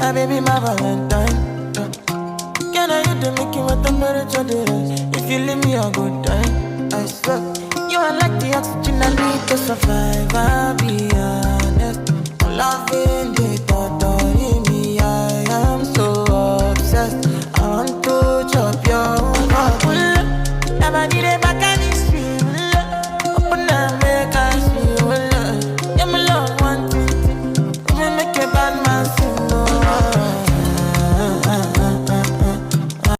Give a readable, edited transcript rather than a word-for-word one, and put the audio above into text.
my baby, my Valentine. Can I hit the Mickey with temperature days? If you leave me a good time, I swear. You are like the oxygen I need to survive, I'll be